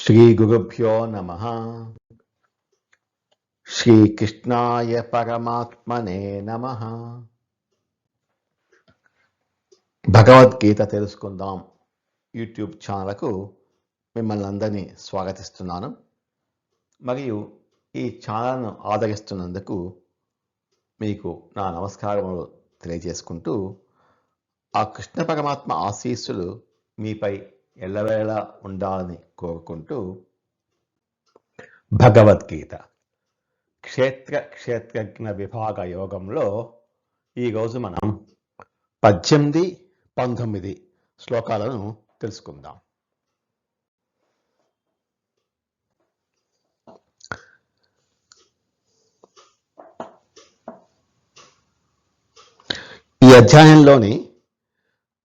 శ్రీగురుభ్యో నమః. శ్రీకృష్ణాయ పరమాత్మనే నమః. భగవద్గీత తెలుసుకుందాం యూట్యూబ్ ఛానల్కు మిమ్మల్ని అందరినీ స్వాగతిస్తున్నాను. మరియు ఈ ఛానల్ను ఆదరిస్తున్నందుకు మీకు నా నమస్కారములు తెలియజేసుకుంటూ, ఆ కృష్ణ పరమాత్మ ఆశీస్సులు మీపై ఎల్లవేళ ఉండాలని కోరుకుంటూ, భగవద్గీత క్షేత్రజ్ఞ విభాగ యోగంలో ఈరోజు మనం 18, 19 శ్లోకాలను తెలుసుకుందాం. ఈ అధ్యాయంలోని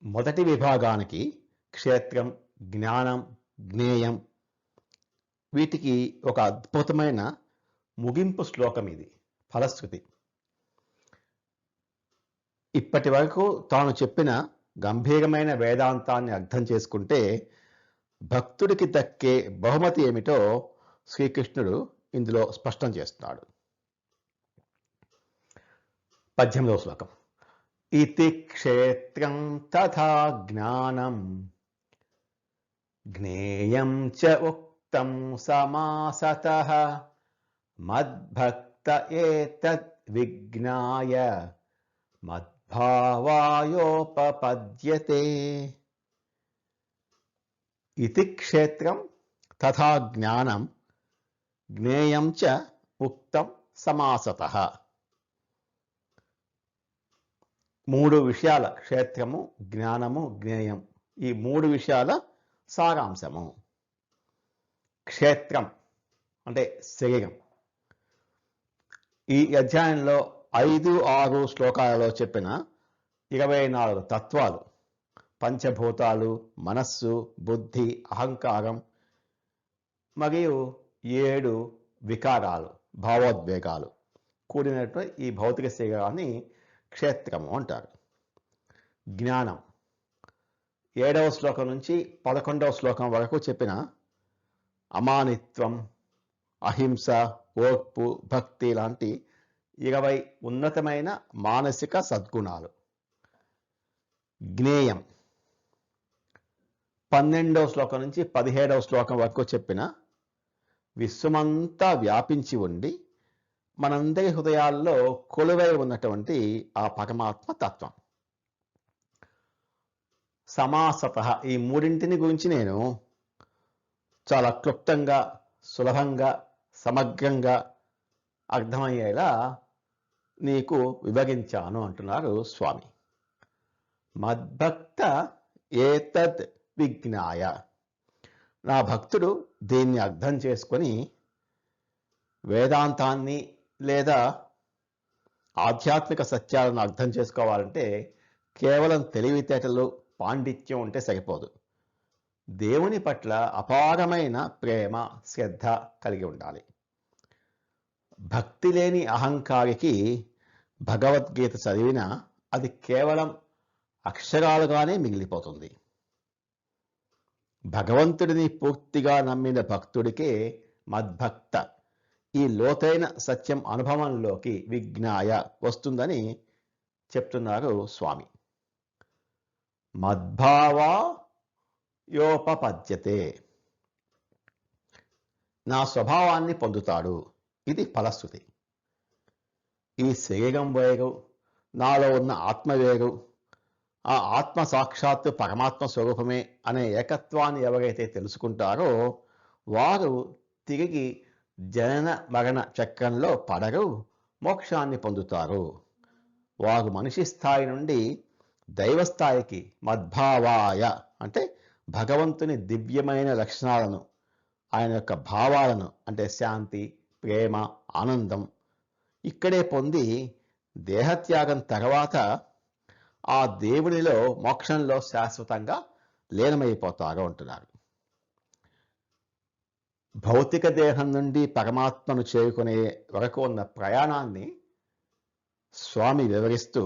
మొదటి విభాగానికి క్షేత్రం, జ్ఞానం, జ్ఞేయం వీటికి ఒక అద్భుతమైన ముగింపు శ్లోకం. ఇది ఫలశ్రుతి. ఇప్పటి వరకు తాను చెప్పిన గంభీరమైన వేదాంతాన్ని అర్థం చేసుకుంటే భక్తుడికి దక్కే బహుమతి ఏమిటో శ్రీకృష్ణుడు ఇందులో స్పష్టం చేస్తున్నాడు. 18వ శ్లోకం. ఇతి క్షేత్రం తథా జ్ఞానం జ్ఞేయం చ ఉక్తం సమాసతః మద్భక్త ఏతద్ విజ్ఞాయ మద్భావాయోపపద్యతే. ఇతి క్షేత్రం తథా జ్ఞానం జ్ఞేయం చ ఉక్తం సమాసతః. 3 విషయాల, క్షేత్రము, జ్ఞానము, జ్ఞేయం, ఈ 3 విషయాల సారాంశము. క్షేత్రం అంటే శరీరం. ఈ అధ్యాయంలో 5, 6 శ్లోకాలలో చెప్పిన 24 తత్వాలు, పంచభూతాలు, మనస్సు, బుద్ధి, అహంకారం మరియు 7 వికారాలు, భావోద్వేగాలు కూడినటువంటి ఈ భౌతిక శరీరాన్ని క్షేత్రము అంటారు. జ్ఞానం 7వ శ్లోకం నుంచి 11వ శ్లోకం వరకు చెప్పిన అమానిత్వం, అహింస, ఓర్పు, భక్తి లాంటి 20 ఉన్నతమైన మానసిక సద్గుణాలు. జ్ఞేయం 12వ శ్లోకం నుంచి 17వ శ్లోకం వరకు చెప్పిన విశ్వమంతా వ్యాపించి ఉండి మనందరి హృదయాల్లో కొలువై ఉన్నటువంటి ఆ పరమాత్మ తత్వం. సమాసతః, ఈ 3 గురించి నేను చాలా క్లుప్తంగా, సులభంగా, సమగ్రంగా అర్థమయ్యేలా నీకు విభజించాను అంటున్నారు స్వామి. మద్భక్త ఏతద్ విజ్ఞాయ, నా భక్తుడు దీన్ని అర్థం చేసుకొని వేదాంతాన్ని లేదా ఆధ్యాత్మిక సత్యాలను అర్థం చేసుకోవాలంటే కేవలం తెలివితేటలు, పాండిత్యం ఉంటే సరిపోదు. దేవుని పట్ల అపారమైన ప్రేమ, శ్రద్ధ కలిగి ఉండాలి. భక్తి లేని అహంకారికి భగవద్గీత చదివినా అది కేవలం అక్షరాలుగానే మిగిలిపోతుంది. భగవంతుడిని పూర్తిగా నమ్మిన భక్తుడికే మద్భక్త, ఈ లోతైన సత్యం అనుభవంలోకి విజ్ఞాయ వస్తుందని చెప్తున్నారు స్వామి. మద్భావాయోపపద్యతే, నా స్వభావాన్ని పొందుతాడు. ఇది ఫలశ్రుతి. ఈ శరీరం వేరు, నాలో ఉన్న ఆత్మ వేరు, ఆ ఆత్మ సాక్షాత్తు పరమాత్మ స్వరూపమే అనే ఏకత్వాన్ని ఎవరైతే తెలుసుకుంటారో వారు తిరిగి జనన మరణ చక్రంలో పడరు, మోక్షాన్ని పొందుతారు. వారు మనిషి స్థాయి నుండి దైవస్థాయికి, మద్భావాయ అంటే భగవంతుని దివ్యమైన లక్షణాలను, ఆయన యొక్క భావాలను అంటే శాంతి, ప్రేమ, ఆనందం ఇక్కడే పొంది దేహత్యాగం తర్వాత ఆ దేవునిలో, మోక్షంలో శాశ్వతంగా లీనమైపోతారు అంటున్నారు. భౌతిక దేహం నుండి పరమాత్మను చేరుకునే వరకు ఉన్న ప్రయాణాన్ని స్వామి వివరిస్తూ,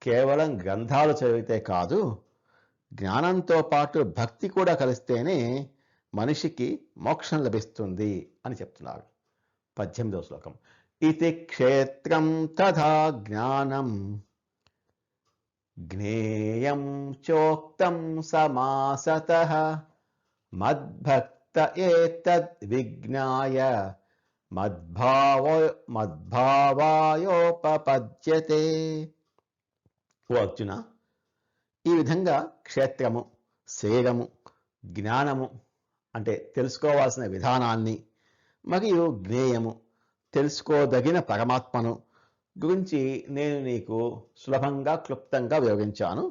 కేవలం గ్రంథాలు చదివితే కాదు, జ్ఞానంతో పాటు భక్తి కూడా కలిస్తేనే మనిషికి మోక్షం లభిస్తుంది అని చెప్తున్నారు. 18వ శ్లోకం. ఇతి క్షేత్రం తథా జ్ఞానం జ్ఞేయం చోక్తం సమాసతః మద్భక్త ఏతద్ విజ్ఞాయ మద్భావాయోపపద్యతే. ఓ అర్జున, ఈ విధంగా క్షేత్రము, శరీరము, జ్ఞానము అంటే తెలుసుకోవాల్సిన విధానాన్ని, మరియు జ్ఞేయము తెలుసుకోదగిన పరమాత్మను గురించి నేను నీకు సులభంగా క్లుప్తంగా వివరించాను.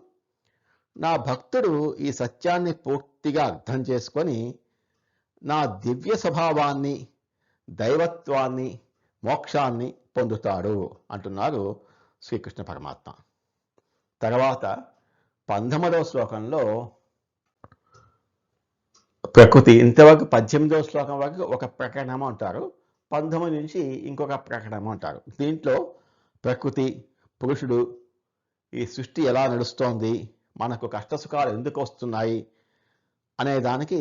నా భక్తుడు ఈ సత్యాన్ని పూర్తిగా అర్థం చేసుకొని నా దివ్య స్వభావాన్ని, దైవత్వాన్ని, మోక్షాన్ని పొందుతాడు అంటున్నారు శ్రీకృష్ణ పరమాత్మ. తర్వాత 19వ శ్లోకంలో ప్రకృతి, ఇంతవరకు 18వ శ్లోకం వరకు ఒక ప్రకరణము అంటారు, 19 నుంచి ఇంకొక ప్రకరణము అంటారు. దీంట్లో ప్రకృతి, పురుషుడు, ఈ సృష్టి ఎలా నడుస్తోంది, మనకు కష్టసుఖాలు ఎందుకు వస్తున్నాయి అనే దానికి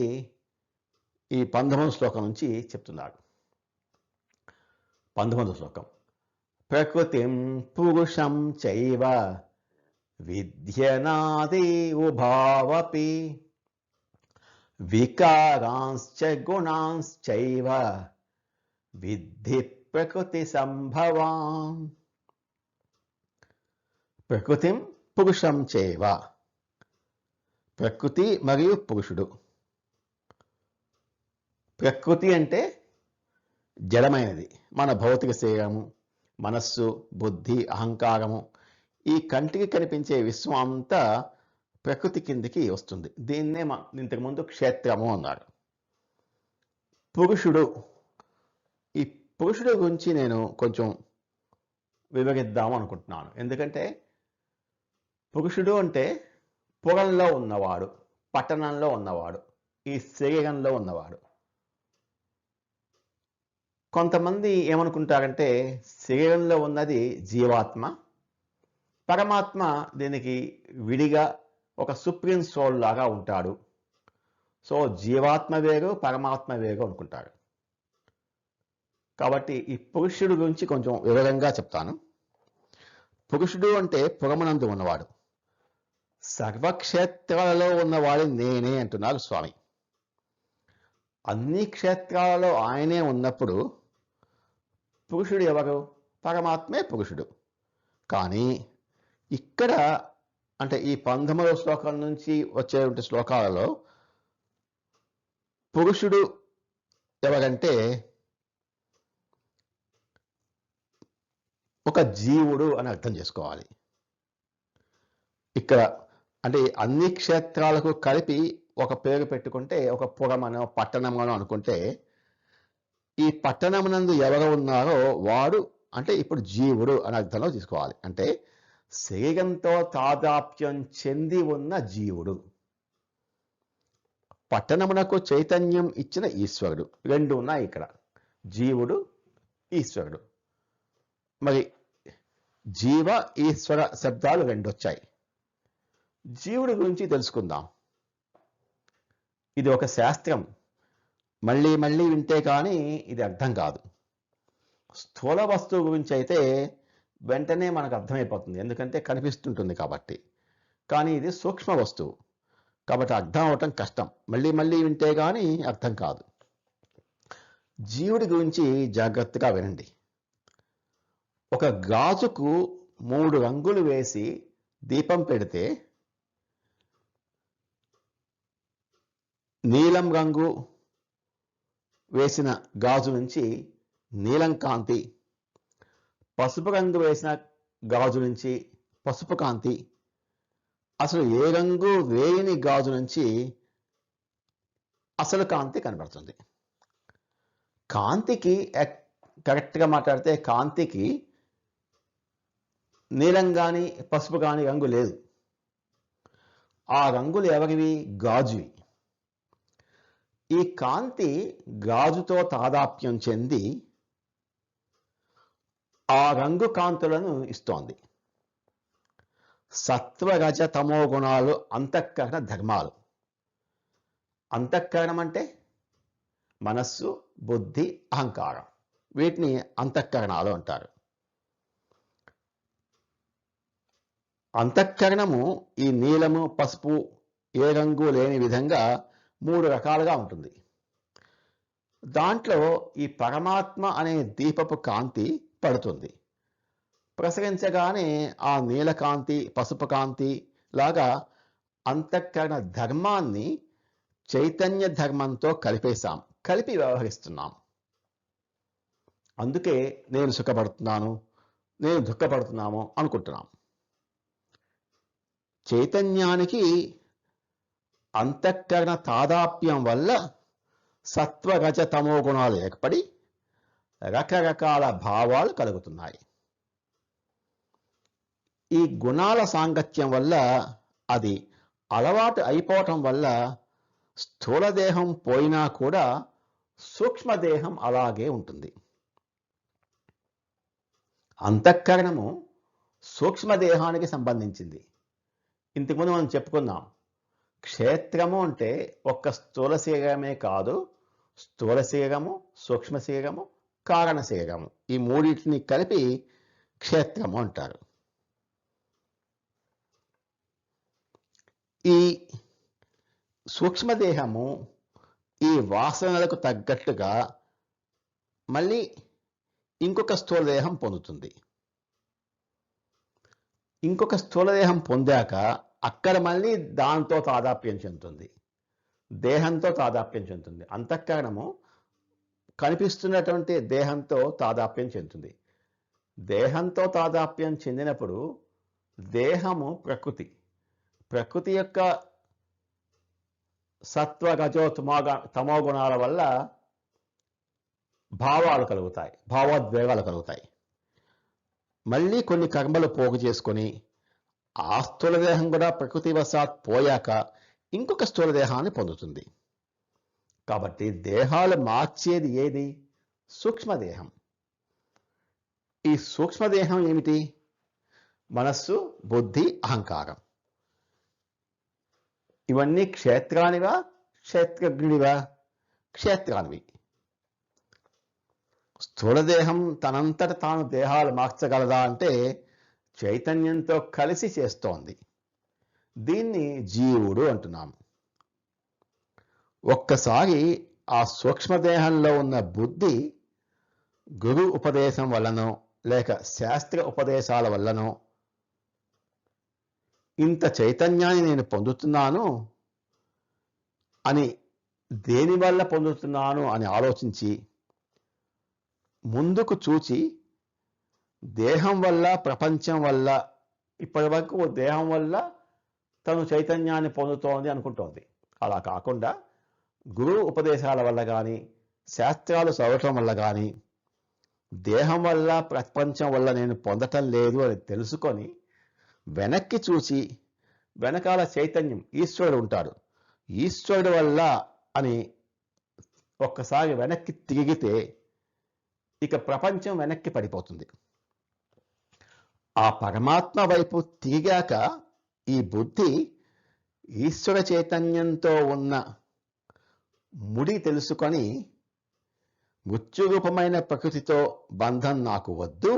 ఈ 19వ శ్లోకం నుంచి చెప్తున్నారు. 19వ శ్లోకం. ప్రకృతిం పురుషం చైవ విద్యనాది ఉభావపి వికారాంశ్చ గుణాంశ్చైవ విద్ధి ప్రకృతి సంభవాన్. ప్రకృతిం పురుషం చైవ, ప్రకృతి మరియు పురుషుడు. ప్రకృతి అంటే జడమైనది, మన భౌతిక శరీరము, మనస్సు, బుద్ధి, అహంకారము, ఈ కంటికి కనిపించే విశ్వం అంతా ప్రకృతి కిందికి వస్తుంది. దీన్నే ఇంతకుముందు క్షేత్రము అన్నారు. పురుషుడు, ఈ పురుషుడు గురించి నేను కొంచెం వివరిద్దాము అనుకుంటున్నాను. ఎందుకంటే పురుషుడు అంటే పురంలో ఉన్నవాడు, పట్టణంలో ఉన్నవాడు, ఈ శరీరంలో ఉన్నవాడు. కొంతమంది ఏమనుకుంటారంటే శరీరంలో ఉన్నది జీవాత్మ, పరమాత్మ దీనికి విడిగా ఒక సుప్రీం సోల్ లాగా ఉంటాడు. సో జీవాత్మ వేరు, పరమాత్మ వేరు అనుకుంటారు. కాబట్టి ఈ పురుషుడు గురించి కొంచెం వివరంగా చెప్తాను. పురుషుడు అంటే పురమునందు ఉన్నవాడు, సర్వక్షేత్రాలలో ఉన్నవాడు నేనే అంటున్నారు స్వామి. అన్ని క్షేత్రాలలో ఆయనే ఉన్నప్పుడు పురుషుడు ఎవరు? పరమాత్మే పురుషుడు. కానీ ఇక్కడ అంటే ఈ 19వ శ్లోకం నుంచి వచ్చేటువంటి శ్లోకాలలో పురుషుడు ఎవరంటే ఒక జీవుడు అని అర్థం చేసుకోవాలి. ఇక్కడ అంటే అన్ని క్షేత్రాలకు కలిపి ఒక పేరు పెట్టుకుంటే, ఒక పురమనో పట్టణమనో అనుకుంటే, ఈ పట్టణమునందు ఎవరు ఉన్నారో వాడు అంటే ఇప్పుడు జీవుడు అని అర్థంలో తీసుకోవాలి. అంటే శరీరంతో తాదాప్యం చెంది ఉన్న జీవుడు. పట్టణమునకు చైతన్యం ఇచ్చిన ఈశ్వరుడు. రెండు ఉన్నాయి ఇక్కడ, జీవుడు, ఈశ్వరుడు. మరి జీవ ఈశ్వర శబ్దాలు రెండు వచ్చాయి. జీవుడి గురించి తెలుసుకుందాం. ఇది ఒక శాస్త్రం, మళ్ళీ మళ్ళీ వింటే కానీ ఇది అర్థం కాదు. స్థూల వస్తువు గురించి అయితే వెంటనే మనకు అర్థమైపోతుంది, ఎందుకంటే కనిపిస్తుంటుంది కాబట్టి. కానీ ఇది సూక్ష్మ వస్తువు కాబట్టి అర్థం అవటం కష్టం, మళ్ళీ మళ్ళీ వింటే కానీ అర్థం కాదు. జీవుడి గురించి జాగ్రత్తగా వినండి. ఒక గాజుకు 3 రంగులు వేసి దీపం పెడితే నీలం రంగు వేసిన గాజు నుంచి నీలం కాంతి, పసుపు రంగు వేసిన గాజు నుంచి పసుపు కాంతి, అసలు ఏ రంగు వేయని గాజు నుంచి అసలు కాంతి కనబడుతుంది. కాంతికి కరెక్ట్గా మాట్లాడితే కాంతికి నీలం కానీ పసుపు కానీ రంగు లేదు. ఆ రంగులు ఎవరివి? గాజువి. ఈ కాంతి గాజుతో తాదాప్యం చెంది ఆ రంగు కాంతులను ఇస్తోంది. సత్వ రజ తమో గుణాలు అంతఃకరణ ధర్మాలు. అంతఃకరణం అంటే మనస్సు, బుద్ధి, అహంకారం. వీటిని అంతఃకరణాలు అంటారు. అంతఃకరణము ఈ నీలము, పసుపు ఏ రంగు లేని విధంగా 3 రకాలుగా ఉంటుంది. దాంట్లో ఈ పరమాత్మ అనే దీపపు కాంతి పడుతుంది. ప్రసరించగానే ఆ నీలకాంతి, పసుపు కాంతి లాగా అంతఃకరణ ధర్మాన్ని చైతన్య ధర్మంతో కలిపి వ్యవహరిస్తున్నాం. అందుకే నేను సుఖపడుతున్నాను, నేను దుఃఖపడుతున్నాము అనుకుంటున్నాం. చైతన్యానికి అంతఃకరణ తాదాప్యం వల్ల సత్వ, రజ, తమో గుణాలు ఏర్పడి రకరకాల భావాలు కలుగుతున్నాయి. ఈ గుణాల సాంగత్యం వల్ల అది అలవాటు అయిపోవటం వల్ల స్థూలదేహం పోయినా కూడా సూక్ష్మదేహం అలాగే ఉంటుంది. అంతఃకరణము సూక్ష్మదేహానికి సంబంధించింది. ఇంతకుముందు మనం చెప్పుకున్నాం, క్షేత్రము అంటే ఒక్క స్థూల శరీరమే కాదు, స్థూల శరీరము, సూక్ష్మ శరీరము, కారణ శరీరము, ఈ మూడింటిని కలిపి క్షేత్రము అంటారు. ఈ సూక్ష్మదేహము ఈ వాసనలకు తగ్గట్టుగా మళ్ళీ ఇంకొక స్థూలదేహం పొందుతుంది. ఇంకొక స్థూలదేహం పొందాక అక్కడ మళ్ళీ దాంతో తాదాప్యం చెందుతుంది, దేహంతో తాదాప్యం చెందుతుంది. అంతఃకరణము కనిపిస్తున్నటువంటి దేహంతో తాదాప్యం చెందుతుంది. దేహంతో తాదాప్యం చెందినప్పుడు దేహము ప్రకృతి యొక్క సత్వ, రజో, తమో గుణాల వల్ల భావాలు కలుగుతాయి, భావోద్వేగాలు కలుగుతాయి. మళ్ళీ కొన్ని కర్మలు పోగు చేసుకొని ఆ స్థూలదేహం కూడా ప్రకృతి వశాత్ పోయాక ఇంకొక స్థూలదేహాన్ని పొందుతుంది. కాబట్టి దేహాలు మార్చేది ఏది? సూక్ష్మదేహం. ఈ సూక్ష్మదేహం ఏమిటి? మనస్సు, బుద్ధి, అహంకారం. ఇవన్నీ క్షేత్రానివా, క్షేత్రజ్ఞుడివా? క్షేత్రానివి. స్థూలదేహం తనంతట తాను దేహాలు మార్చగలదా అంటే చైతన్యంతో కలిసి చేస్తోంది. దీన్ని జీవుడు అంటున్నాము. ఒక్కసారి ఆ సూక్ష్మదేహంలో ఉన్న బుద్ధి గురు ఉపదేశం వల్లనో లేక శాస్త్ర ఉపదేశాల వల్లనో ఇంత చైతన్యాన్ని నేను పొందుతున్నాను అని, దేనివల్ల పొందుతున్నాను అని ఆలోచించి ముందుకు చూచి దేహం వల్ల, ప్రపంచం వల్ల, ఇప్పటి వరకు దేహం వల్ల తను చైతన్యాన్ని పొందుతోంది అనుకుంటోంది. అలా కాకుండా గురువు ఉపదేశాల వల్ల కానీ, శాస్త్రాలు చదవటం వల్ల కానీ, దేహం వల్ల, ప్రపంచం వల్ల నేను పొందటం లేదు అని తెలుసుకొని వెనక్కి చూసి, వెనకాల చైతన్యం ఈశ్వరుడు ఉంటాడు, ఈశ్వరుడు వల్ల అని ఒక్కసారి వెనక్కి తిరిగితే ఇక ప్రపంచం వెనక్కి పడిపోతుంది. ఆ పరమాత్మ వైపు తిరిగాక ఈ బుద్ధి ఈశ్వర చైతన్యంతో ఉన్న ముడి తెలుసుకొని మృత్యురూపమైన ప్రకృతితో బంధం నాకు వద్దు,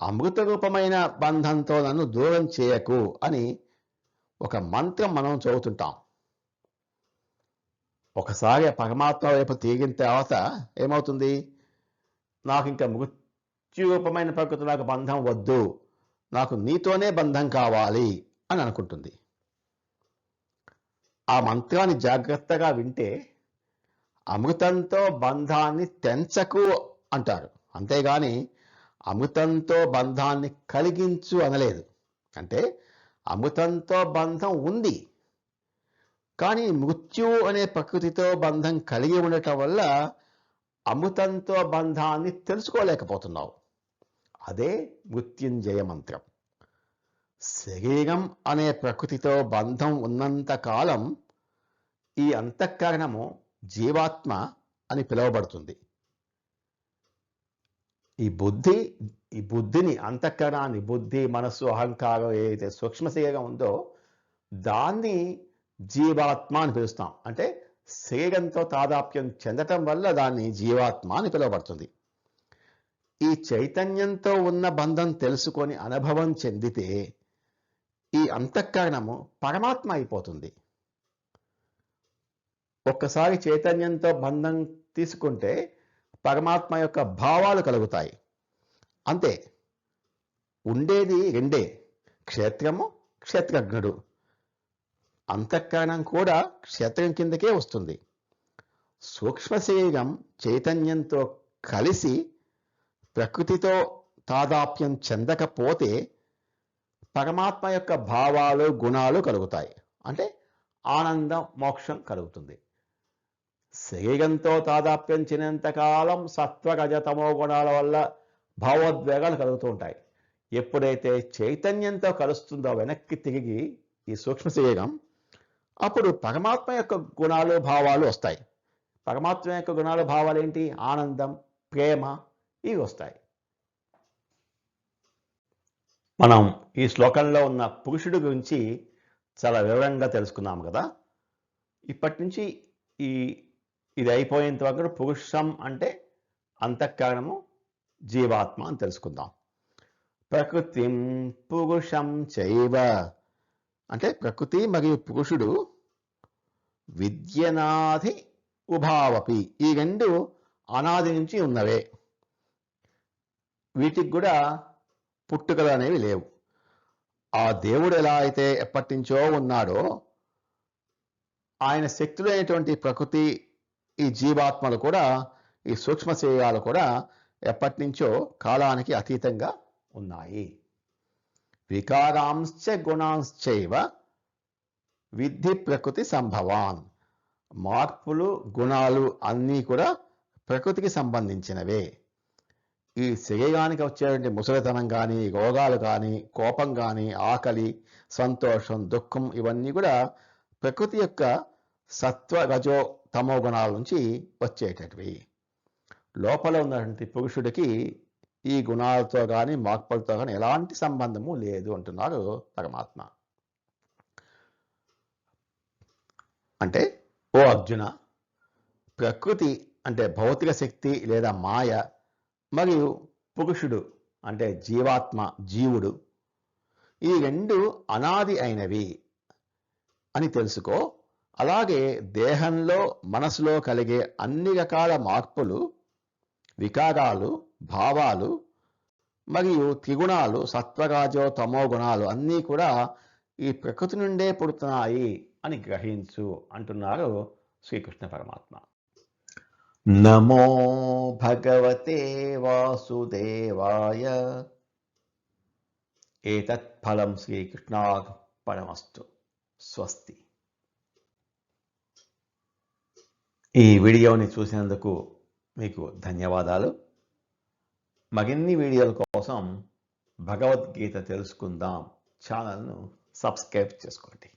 అమృత రూపమైన బంధంతో నన్ను దూరం చేయకు అని ఒక మంత్రం మనం చదువుతుంటాం. ఒకసారి పరమాత్మ వైపు తిరిగిన తర్వాత ఏమవుతుంది? నాకు ఇంకా మృత్యురూపమైన ప్రకృతి నాకు బంధం వద్దు, నాకు నీతోనే బంధం కావాలి అని అనుకుంటుంది. ఆ మంత్రాన్ని జాగ్రత్తగా వింటే అమృతంతో బంధాన్ని తెంచకు అంటారు, అంతేగాని అమృతంతో బంధాన్ని కలిగించు అనలేదు. అంటే అమృతంతో బంధం ఉంది, కానీ మృత్యు అనే ప్రకృతితో బంధం కలిగి ఉండటం వల్ల అమృతంతో బంధాన్ని తెలుసుకోలేకపోతున్నావు. అదే మృత్యుంజయ మంత్రం. శరీరం అనే ప్రకృతితో బంధం ఉన్నంత కాలం ఈ అంతఃకరణము జీవాత్మ అని పిలువబడుతుంది. ఈ బుద్ధిని, అంతఃకరణాన్ని, బుద్ధి, మనస్సు, అహంకారం ఏదైతే సూక్ష్మ శరీరం ఉందో దాన్ని జీవాత్మ అని పిలుస్తాం. అంటే శరీరంతో తాదాప్యం చెందటం వల్ల దాన్ని జీవాత్మ అని పిలువబడుతుంది. ఈ చైతన్యంతో ఉన్న బంధం తెలుసుకొని అనుభవం చెందితే ఈ అంతఃకరణము పరమాత్మ అయిపోతుంది. ఒక్కసారి చైతన్యంతో బంధం తీసుకుంటే పరమాత్మ యొక్క భావాలు కలుగుతాయి. అంతే, ఉండేది రెండే, క్షేత్రము, క్షేత్రజ్ఞుడు. అంతఃకరణం కూడా క్షేత్రం కిందకే వస్తుంది. సూక్ష్మ శరీరం చైతన్యంతో కలిసి ప్రకృతితో తాదాప్యం చెందకపోతే పరమాత్మ యొక్క భావాలు గుణాలు కలుగుతాయి. అంటే ఆనందం, మోక్షం కలుగుతుంది. శరీరంతో తాదాప్యం చెందినంతకాలం సత్వ రజతమో గుణాల వల్ల భావోద్వేగాలు కలుగుతూ ఉంటాయి. ఎప్పుడైతే చైతన్యంతో కలుస్తుందో వెనక్కి తిరిగి ఈ సూక్ష్మ శరీరం, అప్పుడు పరమాత్మ యొక్క గుణాలు భావాలు వస్తాయి. పరమాత్మ యొక్క గుణాలు భావాలు ఏంటి? ఆనందం, ప్రేమ, ఇవి వస్తాయి. మనం ఈ శ్లోకంలో ఉన్న పురుషుడి గురించి చాలా వివరంగా తెలుసుకున్నాము కదా. ఇప్పటి నుంచి ఇది అయిపోయేంత వరకు పురుషం అంటే అంతఃకరణము, జీవాత్మ అని తెలుసుకుందాం. ప్రకృతిం పురుషం చైవ అంటే ప్రకృతి మరియు పురుషుడు విద్యనాది ఉభావపి, ఈ రెండు అనాది నుంచి ఉన్నవే. వీటికి కూడా పుట్టుకలు అనేవి లేవు. ఆ దేవుడు ఎలా అయితే ఎప్పటి నుంచో ఉన్నాడో, ఆయన శక్తులు అయినటువంటి ప్రకృతి, ఈ జీవాత్మలు కూడా, ఈ సూక్ష్మ శరీరాలు కూడా ఎప్పటి నుంచో కాలానికి అతీతంగా ఉన్నాయి. వికారాంశ్చ గుణాంశ్చైవ విద్ధి ప్రకృతి సంభవాన్. మార్పులు, గుణాలు అన్నీ కూడా ప్రకృతికి సంబంధించినవే. ఈ శరీరానికి వచ్చేటువంటి ముసలితనం కానీ, రోగాలు కానీ, కోపం కానీ, ఆకలి, సంతోషం, దుఃఖం, ఇవన్నీ కూడా ప్రకృతి యొక్క సత్వ, రజో, తమో గుణాల నుంచి వచ్చేటటివి. లోపల ఉన్నటువంటి పురుషుడికి ఈ గుణాలతో కానీ, మార్పులతో కానీ ఎలాంటి సంబంధము లేదు అంటున్నారు పరమాత్మ. అంటే ఓ అర్జున, ప్రకృతి అంటే భౌతిక శక్తి లేదా మాయ, మరియు పురుషుడు అంటే జీవాత్మ, జీవుడు, ఈ రెండు అనాది అయినవి అని తెలుసుకో. అలాగే దేహంలో, మనసులో కలిగే అన్ని రకాల మార్పులు, వికారాలు, భావాలు మరియు త్రిగుణాలు, సత్వరాజో తమో గుణాలు అన్నీ కూడా ఈ ప్రకృతి నుండే పుడుతున్నాయి అని గ్రహించు అంటున్నారు శ్రీకృష్ణ పరమాత్మ. నమో భగవతే వాసుదేవాయ. ఏతత్ ఫలం శ్రీకృష్ణార్పణమస్తు. స్వస్తి. ఈ వీడియోని చూసినందుకు మీకు ధన్యవాదాలు. మరిన్ని వీడియోల కోసం భగవద్గీత తెలుసుకుందాం ఛానల్ను సబ్స్క్రైబ్ చేసుకోండి.